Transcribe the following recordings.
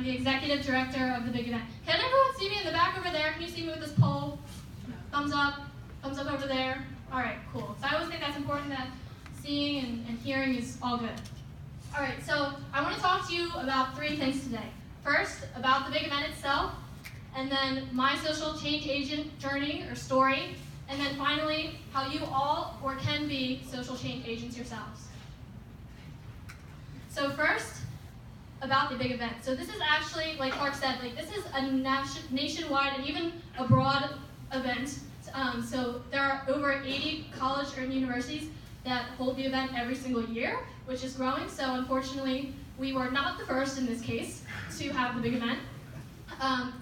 I'm the executive director of the big event. Can everyone see me in the back over there? Can you see me with this pole? Thumbs up over there. All right, cool. So I always think that's important, that seeing and hearing is all good. All right, so I want to talk to you about 3 things today. First, about the big event itself, and then my social change agent journey or story, and then finally, how you all or can be social change agents yourselves. So first, about the big event. So this is actually, like Clark said, this is a nationwide and even a broad event. So there are over 80 college or universities that hold the event every single year, which is growing. So unfortunately, we were not the first in this case to have the big event.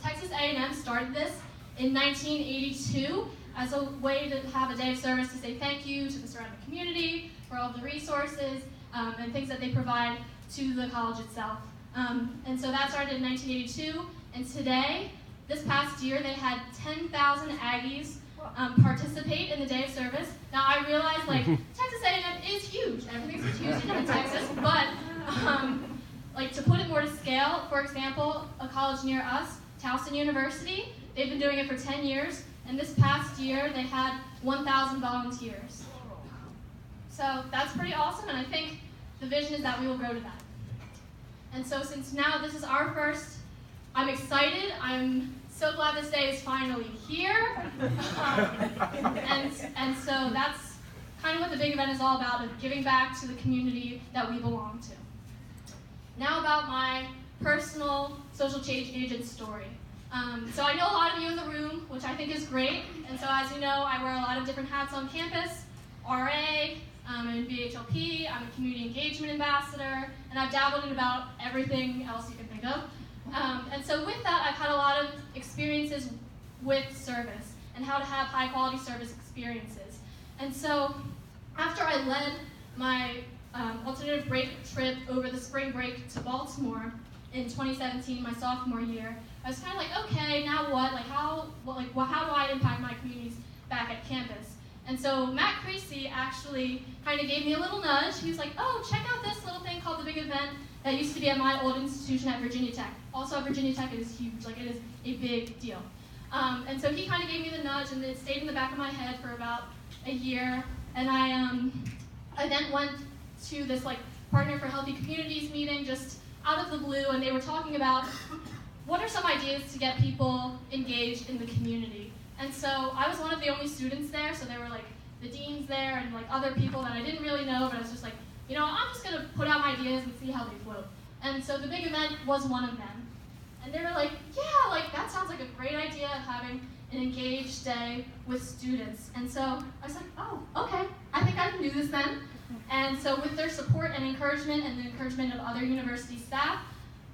Texas A&M started this in 1982 as a way to have a day of service to say thank you to the surrounding community for all the resources and things that they provide to the college itself. And so that started in 1982, and today, this past year, they had 10,000 Aggies participate in the day of service. Now I realize Texas A&M is huge, everything's huge in Texas, but to put it more to scale, for example, a college near us, Towson University, they've been doing it for 10 years, and this past year they had 1,000 volunteers. So that's pretty awesome, and I think the vision is that we will grow to that. And so since now this is our first, I'm excited. I'm so glad this day is finally here. And so that's kind of what the big event is all about, of giving back to the community that we belong to. Now about my personal social change agent story. So I know a lot of you in the room, which I think is great. And so as you know, I wear a lot of different hats on campus. RA, I'm in BHLP, I'm a community engagement ambassador, and I've dabbled in about everything else you can think of. And so with that, I've had a lot of experiences with service and how to have high quality service experiences. And so after I led my alternative break trip over the spring break to Baltimore in 2017, my sophomore year, I was kind of like, okay, now what? How do I impact my communities back at campus? And so Matt Creasy actually kind of gave me a little nudge. He was like, oh, check out this little thing called the big event that used to be at my old institution at Virginia Tech. Also at Virginia Tech, it is huge, it is a big deal. And so he kind of gave me the nudge, and it stayed in the back of my head for about a year. And I then went to this Partner for Healthy Communities meeting just out of the blue, and they were talking about what are some ideas to get people engaged in the community. And so I was one of the only students there, so there were the deans there and other people that I didn't really know, but I was just I'm just gonna put out my ideas and see how they float. And so the big event was one of them. And they were yeah, that sounds like a great idea, having an engaged day with students. And so I was like, oh, okay, I think I can do this then. And so with their support and encouragement and the encouragement of other university staff,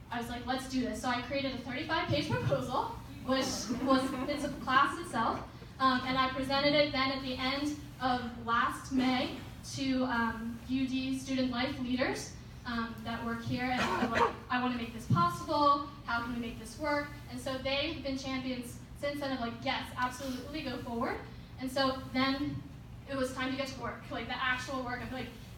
I was like, let's do this. So I created a 35-page proposal, which it's a class itself, and I presented it then at the end of last May to UD student life leaders that work here, and I want to make this possible, how can we make this work? And so they've been champions since then of yes, absolutely, go forward. And so then it was time to get to work, the actual work of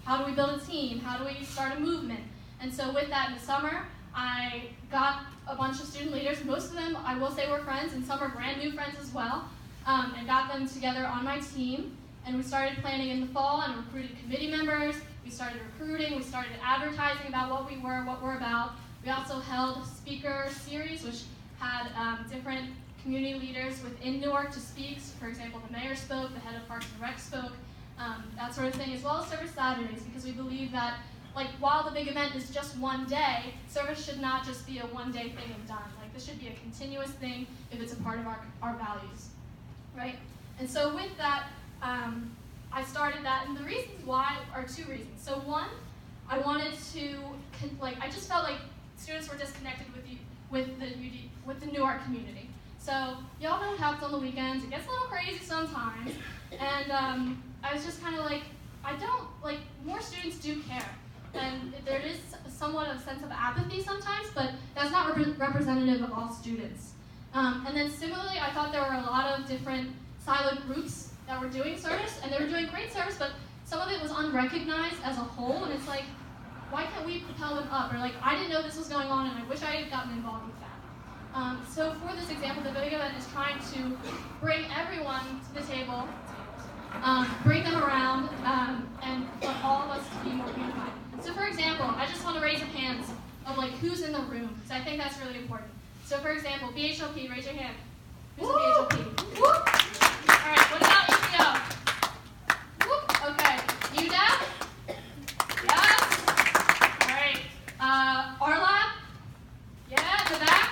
how do we build a team, how do we start a movement? And so with that in the summer, I got a bunch of student leaders. Most of them, I will say, were friends, and some are brand new friends as well, and got them together on my team. And we started planning in the fall and recruited committee members. We started recruiting. We started advertising about what we were, what we're about. We also held speaker series, which had different community leaders within Newark to speak. For example, the mayor spoke, the head of Parks and Rec spoke, that sort of thing, as well as service Saturdays, because we believe that while the big event is just one day, service should not just be a one-day thing and done. This should be a continuous thing if it's a part of our values, right? And so with that, I started that, and the reasons why are 2 reasons. So one, I wanted to, I just felt like students were disconnected with the Newark community. So y'all know what happens on the weekends. It gets a little crazy sometimes, and I was just kind of more students do care. And there is somewhat of a sense of apathy sometimes, but that's not representative of all students. And then similarly, I thought there were a lot of different siloed groups that were doing service, and they were doing great service, but some of it was unrecognized as a whole, and it's why can't we propel them up? Or like, I didn't know this was going on and I wish I had gotten involved with that. So for this example, the big event is trying to bring everyone to the table, bring them around, and want all of us to be more unified. So for example, I just want to raise your hands of like who's in the room, because I think that's really important. So for example, BHLP, raise your hand. Who's a BHLP? Whoop. All right, what about EPO? Whoop. Okay, UDEP? Yes. All right, RLab? Yeah, in the back.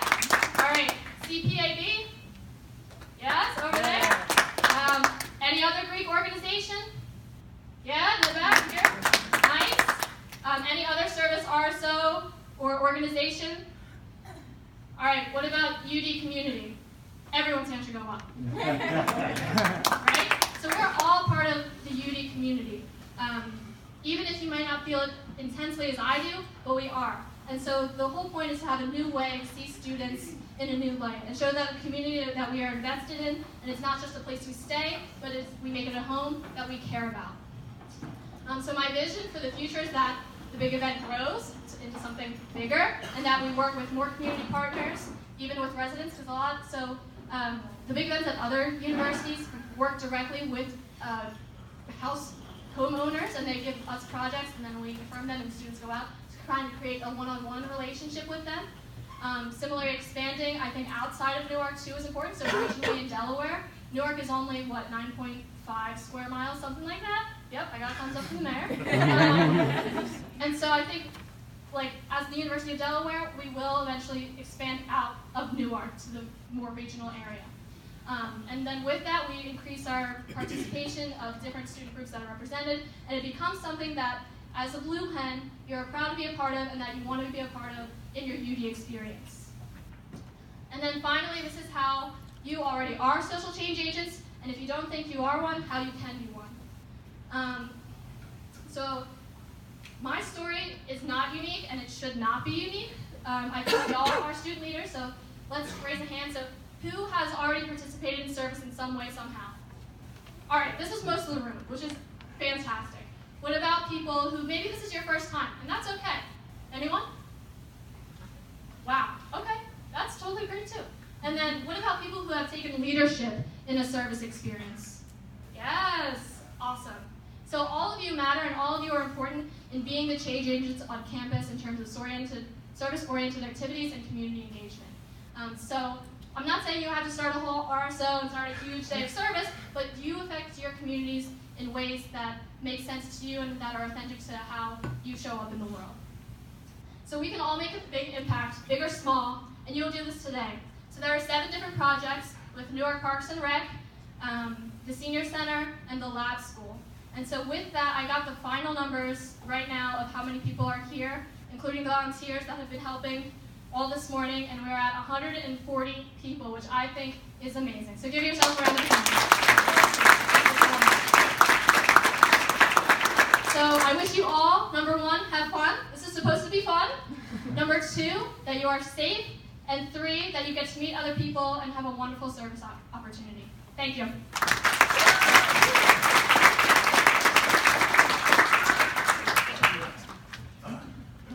All right, CPAB? Yes, over there. Any other Greek organization? Yeah, in the back here. Nice. Any other service RSO or organization? All right, what about UD community? Everyone's hand should go up. Right? So we're all part of the UD community. Even if you might not feel it intensely as I do, but we are. And so the whole point is to have a new way to see students in a new light and show that the community that we are invested in, and it's not just a place we stay, but we make it a home that we care about. So my vision for the future is that the big event grows into something bigger, and that we work with more community partners, even with residents, because a lot. So the big events at other universities work directly with house homeowners, and they give us projects, and then we confirm them, and students go out to trying to create a one-on-one relationship with them. Similarly, expanding, I think, outside of Newark too is important. So regionally in Delaware, Newark is only, what, 9.5 square miles, something like that? Yep, I got a thumbs up from the mayor. And so I think, like, as the University of Delaware, we will eventually expand out of Newark to the more regional area. And then with that, we increase our participation of different student groups that are represented, and it becomes something that, as a Blue Hen, you're proud to be a part of and that you want to be a part of in your UD experience. And then finally, this is how you already are social change agents, and if you don't think you are one, how you can be one. So my story is not unique, and it should not be unique. I think we all are student leaders, so let's raise a hand. So who has already participated in service in some way, somehow? All right, this is most of the room, which is fantastic. What about people who, maybe this is your first time, and that's okay. Anyone? Wow, okay, that's totally great too. And then what about people who have taken leadership in a service experience? Yes, awesome. So all of you matter, and all of you are important in being the change agents on campus in terms of service-oriented activities and community engagement. So I'm not saying you have to start a whole RSO and start a huge day of service, but you affect your communities in ways that make sense to you and that are authentic to how you show up in the world. So we can all make a big impact, big or small, and you'll do this today. So there are 7 different projects with Newark Parks and Rec, the Senior Center, and the Lab School. And so with that, I got the final numbers right now of how many people are here, including the volunteers that have been helping all this morning, and we're at 140 people, which I think is amazing. So give yourselves a round of applause. So I wish you all, number 1, have fun. This is supposed to be fun. Number 2, that you are safe. And 3, that you get to meet other people and have a wonderful service opportunity. Thank you.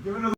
Give another